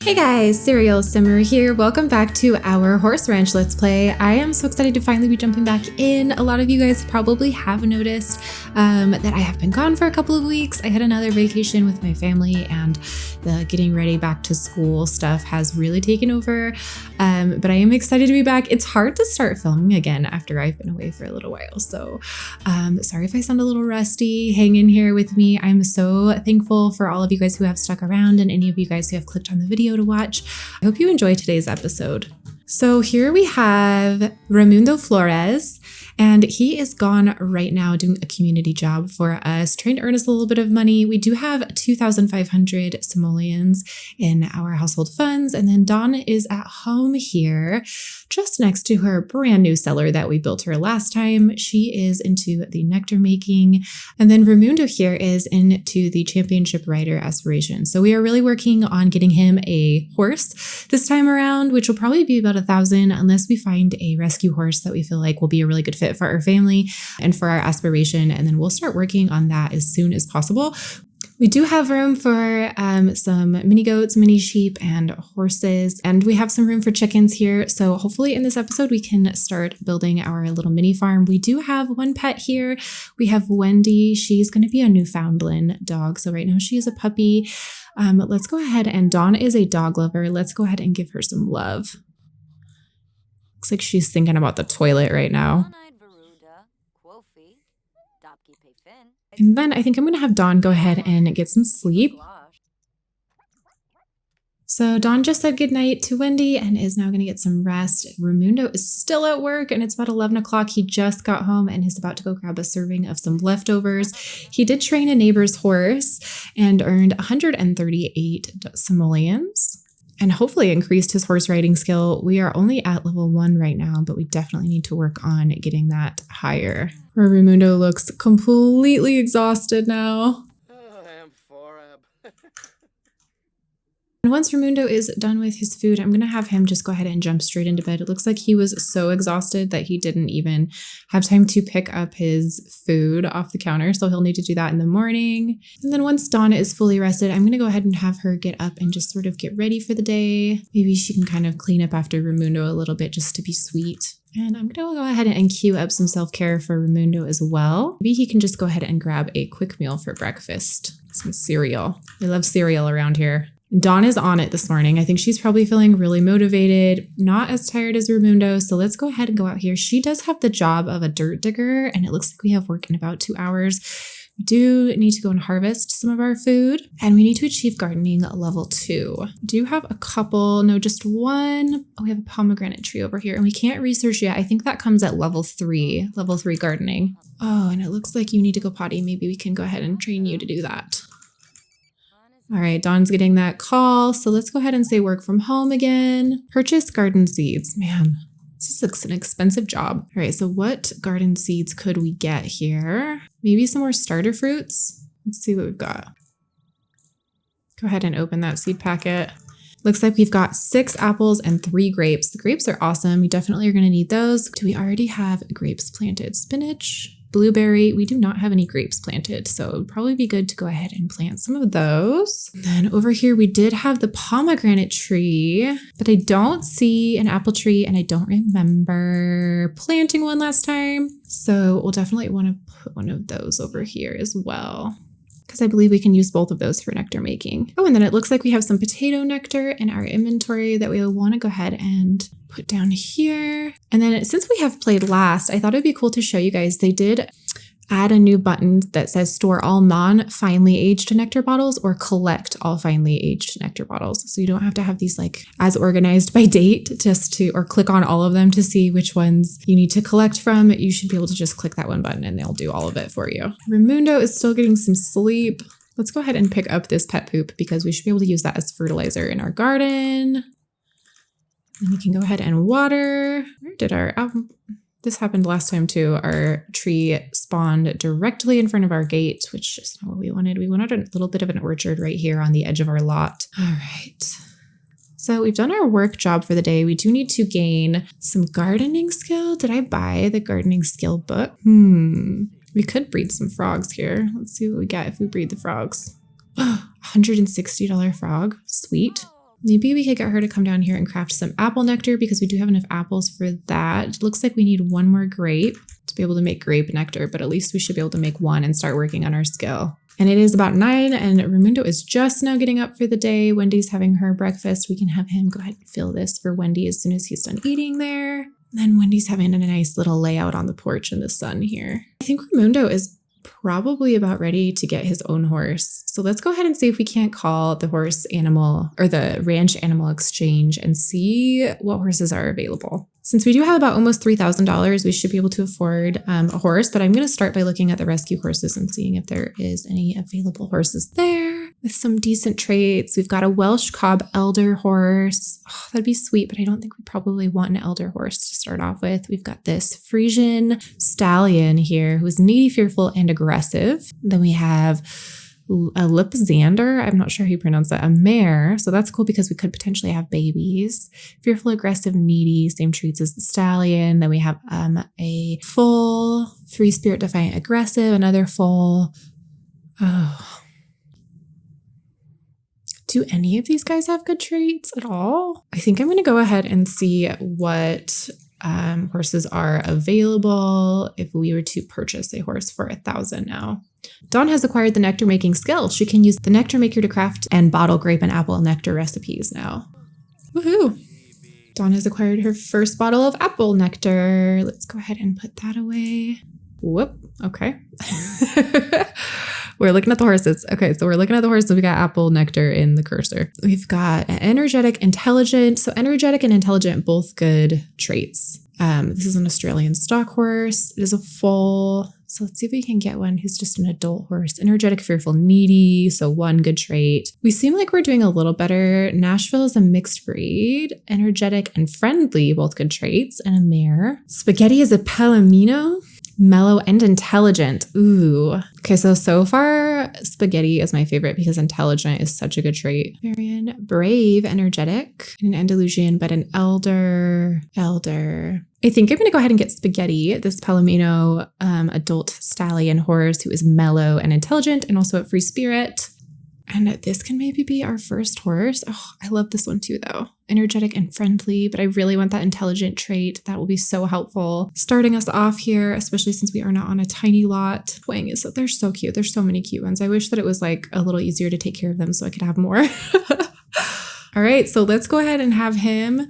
Hey guys, CerealSimmer here. Welcome back to our horse ranch let's play. I am so excited to finally be jumping back in. A lot of you guys probably have noticed that I have been gone for a couple of weeks. I had another vacation with my family and the getting ready back to school stuff has really taken over. But I am excited to be back. It's hard to start filming again after I've been away for a little while. So sorry if I sound a little rusty. Hang in here with me. I'm so thankful for all of you guys who have stuck around and any of you guys who have clicked on the video to watch. I hope you enjoy today's episode. So here we have Raimundo Flores, and he is gone right now doing a community job for us, trying to earn us a little bit of money. We do have 2,500 simoleons in our household funds, and then Dawn is at home here, just next to her brand new cellar that we built her last time. She is into the nectar making, and then Raimundo here is into the championship rider aspiration. So we are really working on getting him a horse this time around, which will probably be about 1,000 unless we find a rescue horse that we feel like will be a really good fit for our family and for our aspiration. And then we'll start working on that as soon as possible. We do have room for some mini goats, mini sheep, and horses, and we have some room for chickens here. So hopefully in this episode, we can start building our little mini farm. We do have one pet here. We have Wendy. She's going to be a Newfoundland dog. So right now she is a puppy. Let's go ahead, and Dawn is a dog lover. Let's go ahead and give her some love. Looks like she's thinking about the toilet right now. And then I think I'm going to have Dawn go ahead and get some sleep. So Dawn just said goodnight to Wendy and is now going to get some rest. Raimundo is still at work and it's about 11 o'clock. He just got home and is about to go grab a serving of some leftovers. He did train a neighbor's horse and earned 138 simoleons and hopefully increased his horse riding skill. We are only at level 1 right now, but we definitely need to work on getting that higher. Raimundo looks completely exhausted now. And once Raimundo is done with his food, I'm going to have him just go ahead and jump straight into bed. It looks like he was so exhausted that he didn't even have time to pick up his food off the counter. So he'll need to do that in the morning. And then once Dawn is fully rested, I'm going to go ahead and have her get up and just sort of get ready for the day. Maybe she can kind of clean up after Raimundo a little bit just to be sweet. And I'm going to go ahead and queue up some self-care for Raimundo as well. Maybe he can just go ahead and grab a quick meal for breakfast. Some cereal. We love cereal around here. Dawn is on it this morning. I think she's probably feeling really motivated, not as tired as Raimundo. So let's go ahead and go out here. She does have the job of a dirt digger, and it looks like we have work in about 2 hours. We do need to go and harvest some of our food, and we need to achieve gardening level 2. We do have a couple, no, just one. Oh, we have a pomegranate tree over here, and we can't research yet. I think that comes at level 3 gardening. Oh, and it looks like you need to go potty. Maybe we can go ahead and train you to do that. All right, Dawn's getting that call. So let's go ahead and say work from home again. Purchase garden seeds. Man, this is an expensive job. All right, so what garden seeds could we get here? Maybe some more starter fruits. Let's see what we've got. Go ahead and open that seed packet. Looks like we've got 6 apples and 3 grapes. The grapes are awesome. We definitely are going to need those. Do we already have grapes planted? Spinach, blueberry. We do not have any grapes planted, so it would probably be good to go ahead and plant some of those. And then over here, we did have the pomegranate tree, but I don't see an apple tree, and I don't remember planting one last time. So we'll definitely want to put one of those over here as well, because I believe we can use both of those for nectar making. Oh, and then it looks like we have some potato nectar in our inventory that we will want to go ahead and put down here. And then since we have played last, I thought it'd be cool to show you guys. They did add a new button that says store all non-finely aged nectar bottles or collect all finely aged nectar bottles. So you don't have to have these like as organized by date or click on all of them to see which ones you need to collect from. You should be able to just click that one button and they'll do all of it for you. Raimundo is still getting some sleep. Let's go ahead and pick up this pet poop because we should be able to use that as fertilizer in our garden. And we can go ahead and water. Where did our this happened last time too. Our tree spawned directly in front of our gate, which is not what we wanted. We wanted a little bit of an orchard right here on the edge of our lot. All right. So we've done our work job for the day. We do need to gain some gardening skill. Did I buy the gardening skill book? We could breed some frogs here. Let's see what we get if we breed the frogs. $160 frog. Sweet. Maybe we could get her to come down here and craft some apple nectar because we do have enough apples for that. It looks like we need one more grape to be able to make grape nectar, but at least we should be able to make one and start working on our skill. And it is about 9 and Raimundo is just now getting up for the day. Wendy's having her breakfast. We can have him go ahead and fill this for Wendy as soon as he's done eating there. Then Wendy's having a nice little layout on the porch in the sun here. I think Raimundo is probably about ready to get his own horse. So let's go ahead and see if we can't call the horse animal or the ranch animal exchange and see what horses are available. Since we do have about almost $3,000, we should be able to afford a horse, but I'm going to start by looking at the rescue horses and seeing if there is any available horses there with some decent traits. We've got a Welsh Cob elder horse. Oh, that'd be sweet, but I don't think we probably want an elder horse to start off with. We've got this Frisian stallion here who's needy, fearful, and aggressive. Then we have a Lipzander, I'm not sure how you pronounce that, a mare. So that's cool because we could potentially have babies. Fearful, aggressive, needy, same traits as the stallion. Then we have a full, free spirit, defiant, aggressive, another full. Oh. Do any of these guys have good traits at all? I think I'm going to go ahead and see what horses are available if we were to purchase a horse for $1,000 now. Dawn has acquired the nectar making skill. She can use the nectar maker to craft and bottle grape and apple nectar recipes now. Woohoo! Dawn has acquired her first bottle of apple nectar. Let's go ahead and put that away. Whoop. Okay. We're looking at the horses. Okay, so we're looking at the horses. We got apple nectar in the cursor. We've got energetic, intelligent. So energetic and intelligent, both good traits. This is an Australian stock horse. It is a foal. So let's see if we can get one who's just an adult horse. Energetic, fearful, needy. So one good trait. We seem like we're doing a little better. Nashville is a mixed breed. Energetic and friendly, both good traits. And a mare. Spaghetti is a Palomino. Mellow and intelligent. Ooh. Okay, so far, Spaghetti is my favorite because intelligent is such a good trait. Varian, brave, energetic, an Andalusian, but an elder. I think I'm going to go ahead and get Spaghetti, this Palomino adult stallion horse who is mellow and intelligent and also a free spirit. And this can maybe be our first horse. Oh, I love this one too, though. Energetic and friendly, but I really want that intelligent trait. That will be so helpful. Starting us off here, especially since we are not on a tiny lot. Twang is, they're so cute. There's so many cute ones. I wish that it was like a little easier to take care of them so I could have more. All right, so let's go ahead and have him.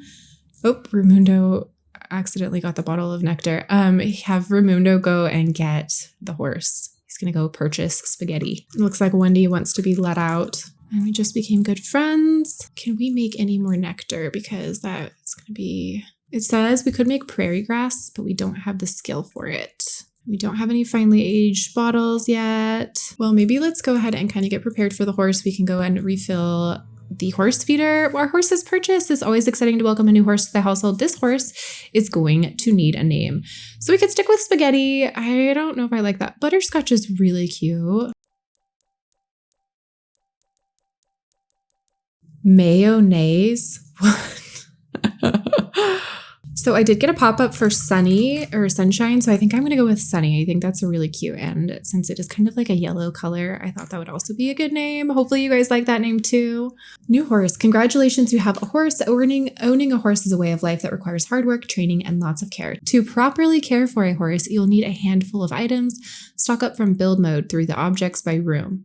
Oh, Raimundo accidentally got the bottle of nectar. Have Raimundo go and get the horse. He's going to go purchase Spaghetti. It looks like Wendy wants to be let out. And we just became good friends. Can we make any more nectar? Because that's going to be... It says we could make prairie grass, but we don't have the skill for it. We don't have any finely aged bottles yet. Well, maybe let's go ahead and kind of get prepared for the horse. We can go and refill the horse feeder. Our horse's purchase is always exciting to welcome a new horse to the household. This horse is going to need a name. So we could stick with Spaghetti. I don't know if I like that. Butterscotch is really cute. Mayonnaise. What? So I did get a pop-up for Sunny or Sunshine, so I think I'm going to go with Sunny. I think that's a really cute, and since it is kind of like a yellow color, I thought that would also be a good name. Hopefully you guys like that name too. New horse. Congratulations, you have a horse. Owning a horse is a way of life that requires hard work, training, and lots of care. To properly care for a horse, you'll need a handful of items. Stock up from build mode through the objects by room.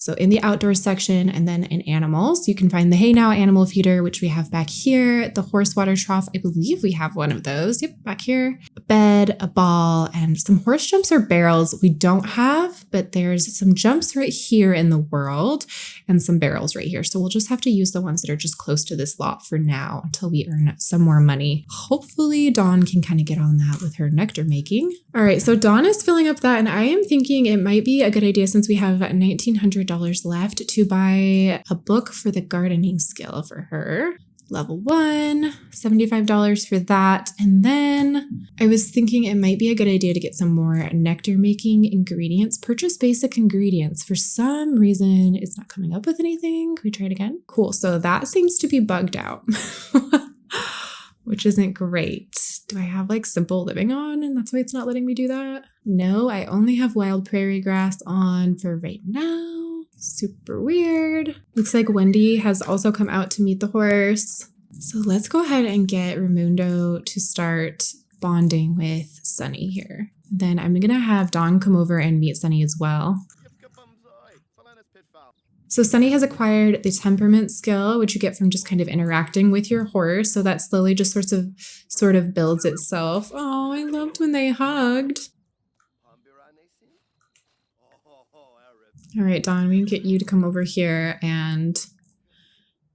So in the outdoors section and then in animals, you can find the Hey Now animal feeder, which we have back here. The horse water trough, I believe we have one of those. Yep, back here. A bed, a ball, and some horse jumps or barrels we don't have, but there's some jumps right here in the world and some barrels right here. So we'll just have to use the ones that are just close to this lot for now until we earn some more money. Hopefully Dawn can kind of get on that with her nectar making. All right, so Dawn is filling up that, and I am thinking it might be a good idea since we have $1,900 left to buy a book for the gardening skill for her. Level 1, $75 for that. And then I was thinking it might be a good idea to get some more nectar making ingredients. Purchase basic ingredients. For some reason, it's not coming up with anything. Can we try it again? Cool. So that seems to be bugged out, which isn't great. Do I have like simple living on and that's why it's not letting me do that? No, I only have wild prairie grass on for right now. Super weird. Looks like Wendy has also come out to meet the horse. So let's go ahead and get Raimundo to start bonding with Sunny here. Then I'm gonna have Dawn come over and meet Sunny as well. So Sunny has acquired the temperament skill, which you get from just kind of interacting with your horse. So that slowly just sort of builds itself. Oh, I loved when they hugged. All right, Dawn, we can get you to come over here and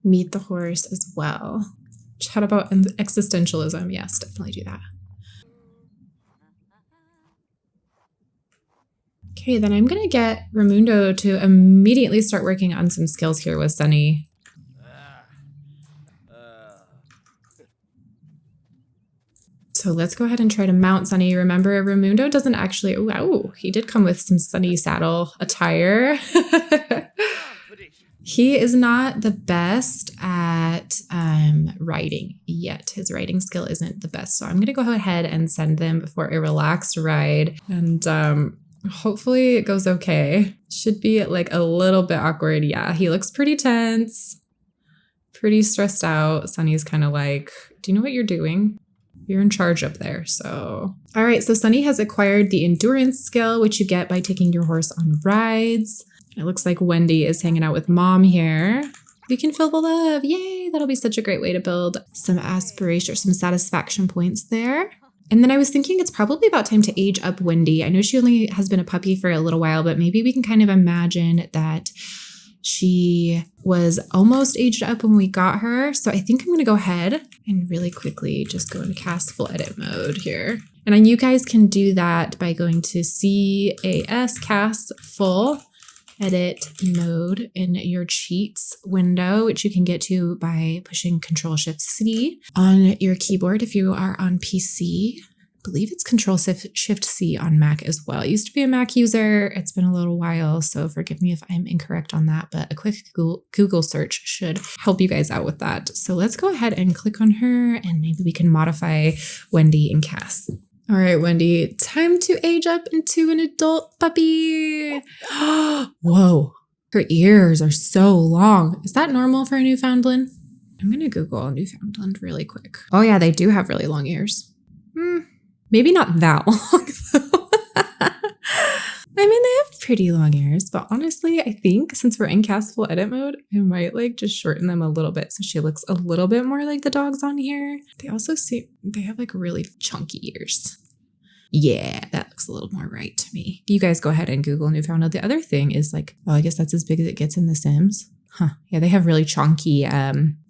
meet the horse as well. Chat about existentialism. Yes, definitely do that. Okay, then I'm going to get Raimundo to immediately start working on some skills here with Sunny. So let's go ahead and try to mount Sunny. Remember, Raimundo doesn't actually... Oh, he did come with some Sunny saddle attire. He is not the best at riding yet. His riding skill isn't the best. So I'm going to go ahead and send them for a relaxed ride. And hopefully it goes okay. Should be like a little bit awkward. Yeah, he looks pretty tense, pretty stressed out. Sunny's kind of like, do you know what you're doing? You're in charge up there. So, all right. So Sunny has acquired the endurance skill, which you get by taking your horse on rides. It looks like Wendy is hanging out with Mom here. We can feel the love. Yay. That'll be such a great way to build some aspiration or some satisfaction points there. And then I was thinking it's probably about time to age up Wendy. I know she only has been a puppy for a little while, but maybe we can kind of imagine that she was almost aged up when we got her. So I think I'm going to go ahead and really quickly just go into cast full edit mode here. And then you guys can do that by going to CAS cast full edit mode in your cheats window, which you can get to by pushing Control-Shift-C on your keyboard if you are on PC. I believe it's Control-Shift-C on Mac as well. I used to be a Mac user. It's been a little while, so forgive me if I'm incorrect on that, but a quick Google search should help you guys out with that. So let's go ahead and click on her and maybe we can modify Wendy and Cass. All right, Wendy, time to age up into an adult puppy. Whoa, her ears are so long. Is that normal for a Newfoundland? I'm going to Google Newfoundland really quick. Oh yeah, they do have really long ears. Maybe not that long though. I mean, they have pretty long ears, but honestly, I think since we're in cast full edit mode, I might like just shorten them a little bit so she looks a little bit more like the dogs on here. They also they have like really chunky ears. Yeah, that looks a little more right to me. You guys go ahead and Google Newfoundland. The other thing is like, oh, I guess that's as big as it gets in The Sims. Huh. Yeah, they have really chunky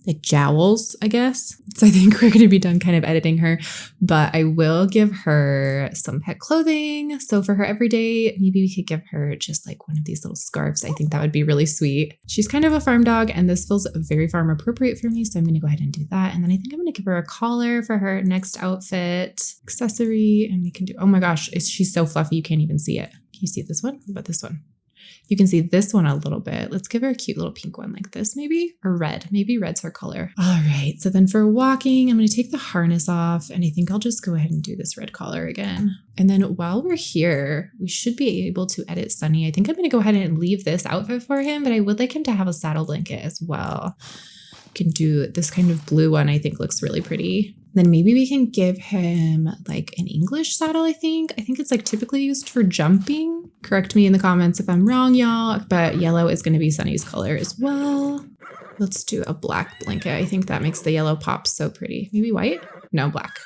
like jowls, I guess. So I think we're going to be done kind of editing her, but I will give her some pet clothing. So for her everyday, maybe we could give her just like one of these little scarves. I think that would be really sweet. She's kind of a farm dog and this feels very farm appropriate for me. So I'm going to go ahead and do that. And then I think I'm going to give her a collar for her next outfit, accessory, and we can do, oh my gosh, she's so fluffy. You can't even see it. Can you see this one? What about this one? You can see this one a little bit. Let's give her a cute little pink one like this maybe, or red. Maybe red's her color. All right, so then for walking, I'm going to take the harness off and I think I'll just go ahead and do this red collar again. And then while we're here, we should be able to edit Sunny. I think I'm going to go ahead and leave this outfit for him, but I would like him to have a saddle blanket as well. Can do this kind of blue one. I think looks really pretty. Then maybe we can give him like an English saddle, I think. I think it's like typically used for jumping. Correct me in the comments if I'm wrong, y'all, but yellow is going to be Sunny's color as well. Let's do a black blanket. I think that makes the yellow pop so pretty. Maybe white? No, black.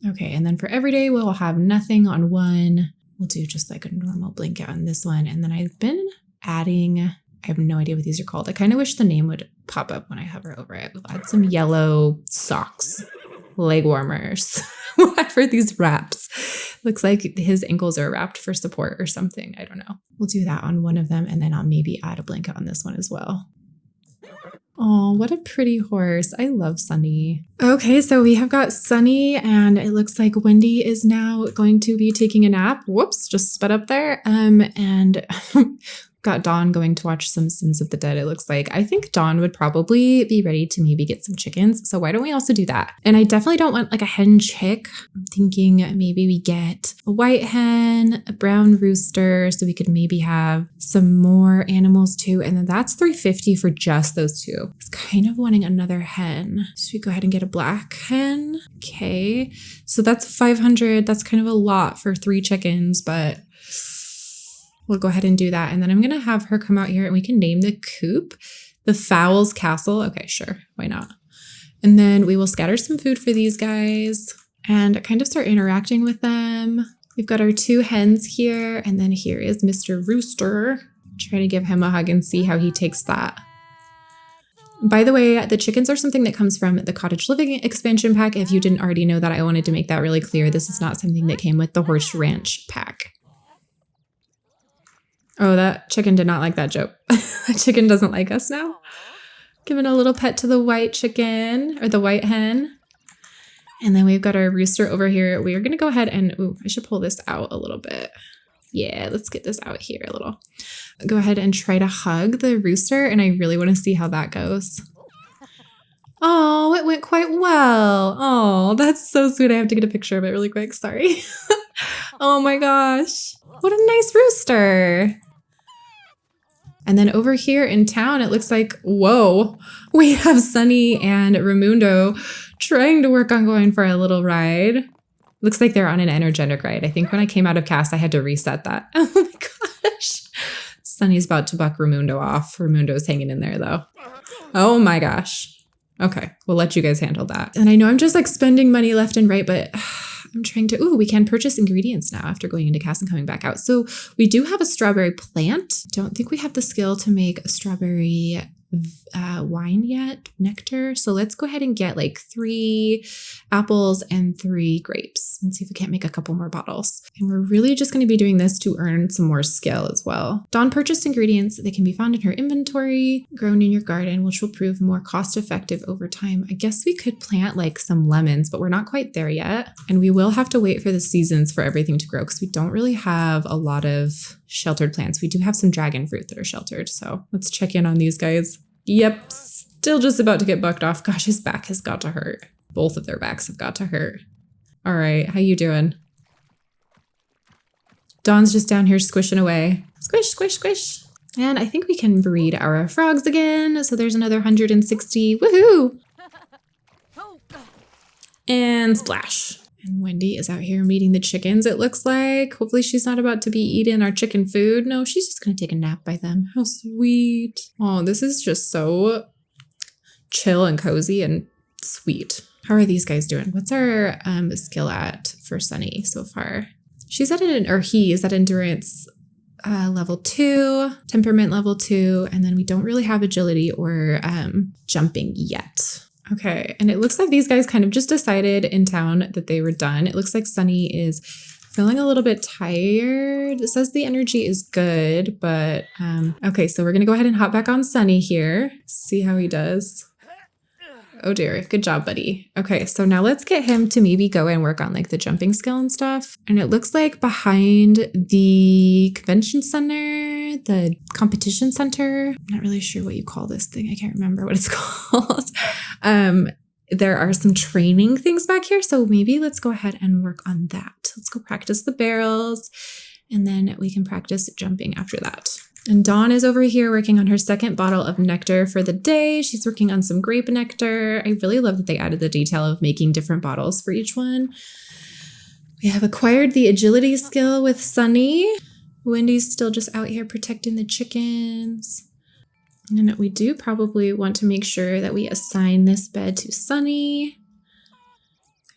Okay, and then for everyday, we'll have nothing on one. We'll do just like a normal blanket on this one. And then I've been adding, I have no idea what these are called. I kind of wish the name would pop up when I hover over it. We'll add some yellow socks. Leg warmers for these wraps. Looks like his ankles are wrapped for support or something. I don't know. We'll do that on one of them and then I'll maybe add a blanket on this one as well. Oh, what a pretty horse. I love Sunny. Okay, so we have got Sunny and it looks like Wendy is now going to be taking a nap. Whoops, just sped up there. And Got Dawn going to watch some Sims of the Dead, it looks like. I think Dawn would probably be ready to maybe get some chickens. So why don't we also do that? And I definitely don't want like a hen chick. I'm thinking maybe we get a white hen, a brown rooster, so we could maybe have some more animals too. And then that's $350 for just those two. I was kind of wanting another hen. So we go ahead and get a black hen. Okay. So that's $500. That's kind of a lot for 3 chickens, but we'll go ahead and do that. And then I'm going to have her come out here and we can name the coop the Fowls Castle. Okay, sure. Why not? And then we will scatter some food for these guys and kind of start interacting with them. We've got our 2 hens here. And then here is Mr. Rooster. Try to give him a hug and see how he takes that. By the way, the chickens are something that comes from the Cottage Living expansion pack. If you didn't already know that, I wanted to make that really clear. This is not something that came with the Horse Ranch pack. Oh, that chicken did not like that joke. That chicken doesn't like us now. Giving a little pet to the white chicken or the white hen. And then we've got our rooster over here. We are going to go ahead and, ooh, I should pull this out a little bit. Yeah, let's get this out here a little. Go ahead and try to hug the rooster. And I really want to see how that goes. Oh, it went quite well. Oh, that's so sweet. I have to get a picture of it really quick. Sorry. Oh my gosh. What a nice rooster. And then over here in town, it looks like, whoa, we have Sunny and Raimundo trying to work on going for a little ride. Looks like they're on an energetic ride. I think when I came out of cast, I had to reset that. Oh my gosh. Sunny's about to buck Raimundo off. Raimundo's hanging in there though. Oh my gosh. Okay, we'll let you guys handle that. And I know I'm just like spending money left and right, but I'm trying to, ooh, we can purchase ingredients now after going into cast and coming back out. So we do have a strawberry plant. Don't think we have the skill to make a strawberry wine yet, nectar. So let's go ahead and get like 3 apples and 3 grapes and see if we can't make a couple more bottles. And we're really just going to be doing this to earn some more skill as well. Dawn purchased ingredients. They can be found in her inventory, grown in your garden, which will prove more cost effective over time. I guess we could plant like some lemons, but we're not quite there yet. And we will have to wait for the seasons for everything to grow because we don't really have a lot of sheltered plants. We do have some dragon fruit that are sheltered. So let's check in on these guys. Yep, still just about to get bucked off. Gosh, his back has got to hurt. Both of their backs have got to hurt. All right, how you doing? Dawn's just down here squishing away. Squish, squish, squish. And I think we can breed our frogs again. So there's another 160. Woohoo! And splash. And Wendy is out here meeting the chickens, it looks like. Hopefully she's not about to be eating our chicken food. No, she's just going to take a nap by them. How sweet. Oh, this is just so chill and cozy and sweet. How are these guys doing? What's our skill at for Sunny so far? She's at he is at endurance level 2, temperament level 2, and then we don't really have agility or jumping yet. Okay, and it looks like these guys kind of just decided in town that they were done. It looks like Sunny is feeling a little bit tired. It says the energy is good, but okay, so we're gonna go ahead and hop back on Sunny here. See how he does. Oh dear, good job, buddy. Okay, so now let's get him to maybe go and work on like the jumping skill and stuff. And it looks like behind the convention center, the competition center, I'm not really sure what you call this thing. I can't remember what it's called. There are some training things back here. So maybe let's go ahead and work on that. Let's go practice the barrels and then we can practice jumping after that. And Dawn is over here working on her 2nd bottle of nectar for the day. She's working on some grape nectar. I really love that they added the detail of making different bottles for each one. We have acquired the agility skill with Sunny. Wendy's still just out here protecting the chickens. And we do probably want to make sure that we assign this bed to Sunny.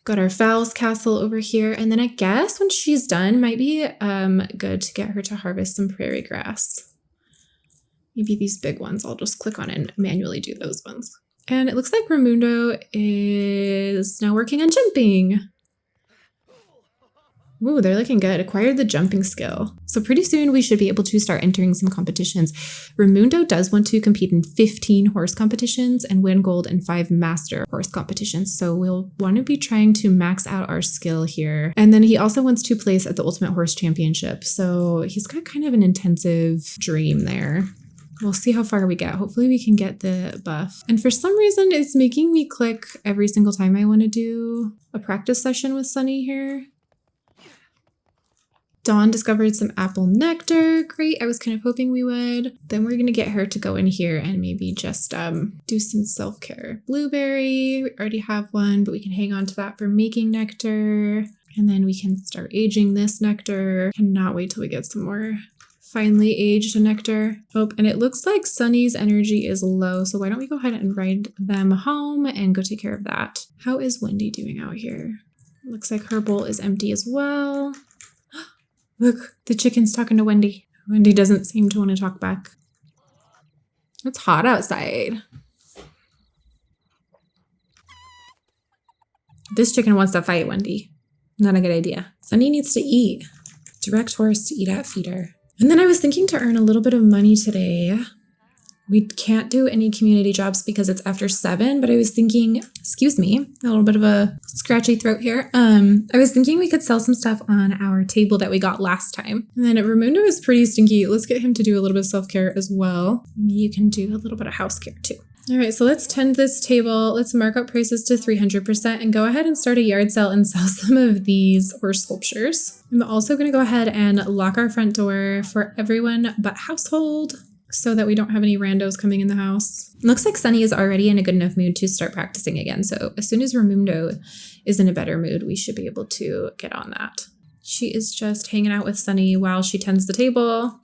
Got our Fowls Castle over here. And then I guess when she's done, might be good to get her to harvest some prairie grass. Maybe these big ones, I'll just click on and manually do those ones. And it looks like Raimundo is now working on jumping. Ooh, they're looking good. Acquired the jumping skill. So pretty soon we should be able to start entering some competitions. Raimundo does want to compete in 15 horse competitions and win gold in 5 master horse competitions. So we'll want to be trying to max out our skill here. And then he also wants to place at the Ultimate Horse Championship. So he's got kind of an intensive dream there. We'll see how far we get. Hopefully we can get the buff. And for some reason, it's making me click every single time I want to do a practice session with Sunny here. Dawn discovered some apple nectar. Great. I was kind of hoping we would. Then we're going to get her to go in here and maybe just do some self-care. Blueberry. We already have one, but we can hang on to that for making nectar. And then we can start aging this nectar. Cannot wait till we get some more finely aged nectar. Oh, and it looks like Sunny's energy is low. So why don't we go ahead and ride them home and go take care of that. How is Wendy doing out here? Looks like her bowl is empty as well. Look, the chicken's talking to Wendy. Wendy doesn't seem to want to talk back. It's hot outside. This chicken wants to fight Wendy. Not a good idea. Sunny needs to eat. Direct horse to eat at feeder. And then I was thinking to earn a little bit of money today. We can't do any community jobs because it's after 7, but I was thinking, excuse me, a little bit of a scratchy throat here. I was thinking we could sell some stuff on our table that we got last time. And then Raimundo is pretty stinky. Let's get him to do a little bit of self-care as well. Maybe you can do a little bit of house care too. All right, so let's tend this table. Let's mark up prices to 300% and go ahead and start a yard sale and sell some of these horse sculptures. I'm also gonna go ahead and lock our front door for everyone but household, so that we don't have any randos coming in the house. Looks like Sunny is already in a good enough mood to start practicing again. So as soon as Raimundo is in a better mood, we should be able to get on that. She is just hanging out with Sunny while she tends the table.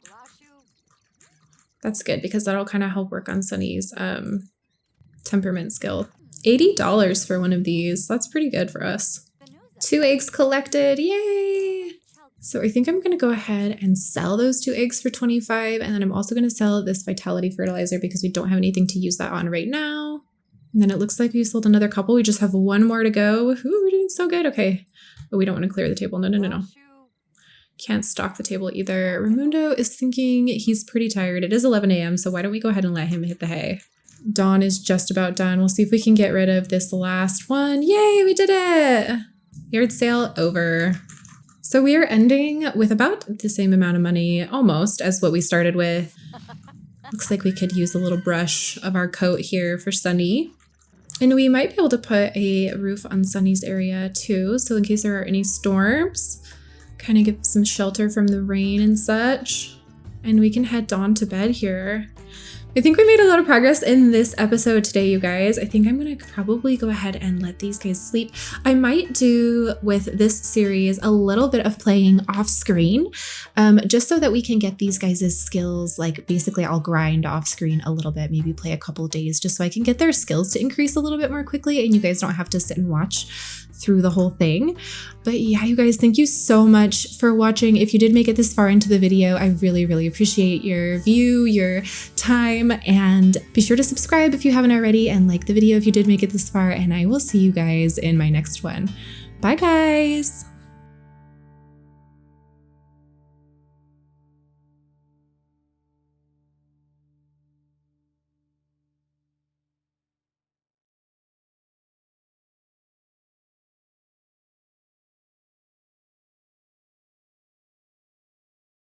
That's good because that'll kind of help work on Sunny's temperament skill. $80 for one of these. That's pretty good for us. 2 eggs collected. Yay! So I think I'm going to go ahead and sell those 2 eggs for 25. And then I'm also going to sell this vitality fertilizer because we don't have anything to use that on right now. And then it looks like we sold another couple. We just have 1 more to go. Ooh, we're doing so good. Okay. But we don't want to clear the table. No. Can't stock the table either. Raimundo is thinking he's pretty tired. It is 11 a.m. So why don't we go ahead and let him hit the hay? Dawn is just about done. We'll see if we can get rid of this last one. Yay, we did it. Yard sale over. So we are ending with about the same amount of money, almost, as what we started with. Looks like we could use a little brush of our coat here for Sunny. And we might be able to put a roof on Sunny's area too, so in case there are any storms, kind of give some shelter from the rain and such. And we can head Dawn to bed here. I think we made a lot of progress in this episode today, you guys. I think I'm going to probably go ahead and let these guys sleep. I might do with this series a little bit of playing off screen, just so that we can get these guys' skills. Like basically I'll grind off screen a little bit, maybe play a couple days just so I can get their skills to increase a little bit more quickly and you guys don't have to sit and watch through the whole thing. But yeah, you guys, thank you so much for watching. If you did make it this far into the video, I really, really appreciate your view, your time, and be sure to subscribe if you haven't already and like the video if you did make it this far, and I will see you guys in my next one. Bye guys.